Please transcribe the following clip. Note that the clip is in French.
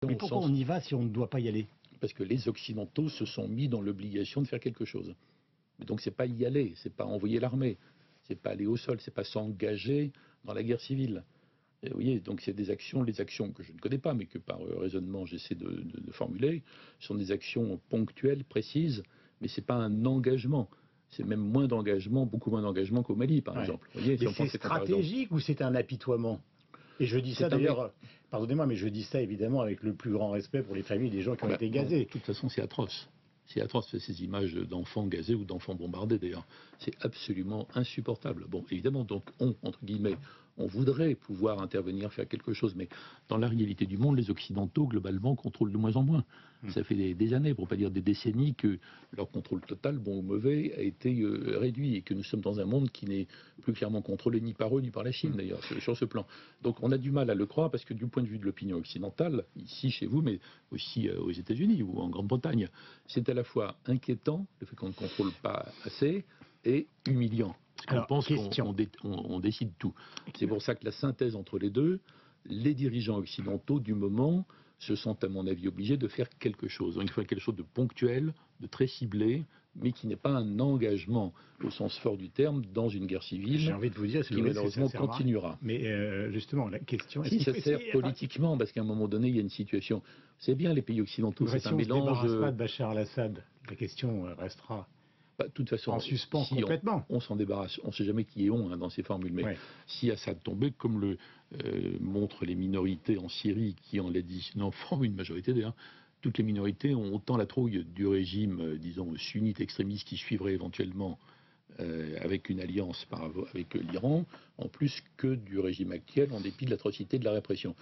Mais pourquoi on y va si on ne doit pas y aller? Parce que les Occidentaux se sont mis dans l'obligation de faire quelque chose. Mais donc c'est pas y aller, c'est pas envoyer l'armée, c'est pas aller au sol, c'est pas s'engager dans la guerre civile. Et vous voyez, donc c'est des actions, les actions que je ne connais pas, mais que par raisonnement j'essaie de formuler, sont des actions ponctuelles, précises, mais c'est pas un engagement. C'est même moins d'engagement, beaucoup moins d'engagement qu'au Mali, par exemple. Vous voyez, si Mais on prend c'est ces comparaisons. stratégique ou c'est un apitoiement? Et je dis ça d'ailleurs, pardonnez-moi, mais je dis ça évidemment avec le plus grand respect pour les familles des gens qui ont été gazés. De toute façon, c'est atroce. C'est atroce, ces images d'enfants gazés ou d'enfants bombardés d'ailleurs. C'est absolument insupportable. Bon, évidemment, donc entre guillemets, on voudrait pouvoir intervenir, faire quelque chose, mais dans la réalité du monde, les Occidentaux, globalement, contrôlent de moins en moins. Ça fait des années, pour ne pas dire des décennies, que leur contrôle total, bon ou mauvais, a été réduit et que nous sommes dans un monde qui n'est plus clairement contrôlé ni par eux ni par la Chine, d'ailleurs, sur ce plan. Donc on a du mal à le croire parce que du point de vue de l'opinion occidentale, ici chez vous, mais aussi aux États-Unis ou en Grande-Bretagne, c'est à la fois inquiétant, le fait qu'on ne contrôle pas assez, et humiliant. Parce qu'on pense qu'on décide tout. C'est pour ça que la synthèse entre les deux, les dirigeants occidentaux du moment se sentent, à mon avis, obligés de faire quelque chose. Donc, il faut quelque chose de ponctuel, de très ciblé, mais qui n'est pas un engagement au sens fort du terme dans une guerre civile. J'ai envie de vous dire, qui malheureusement continuera. Mais justement, la question est... Si ça sert politiquement, parce qu'à un moment donné, il y a une situation. C'est bien les pays occidentaux, c'est un mélange. Si on ne se débarrasse pas de Bachar al-Assad, la question restera. De toute façon, en suspens complètement. On s'en débarrasse. On ne sait jamais qui est on dans ces formules. Mais si Assad tombait, comme le montrent les minorités en Syrie, qui en l'additionnant forment une majorité d'ailleurs, toutes les minorités ont autant la trouille du régime, disons, sunnite extrémiste qui suivrait éventuellement avec une alliance avec l'Iran, en plus que du régime actuel, en dépit de l'atrocité de la répression.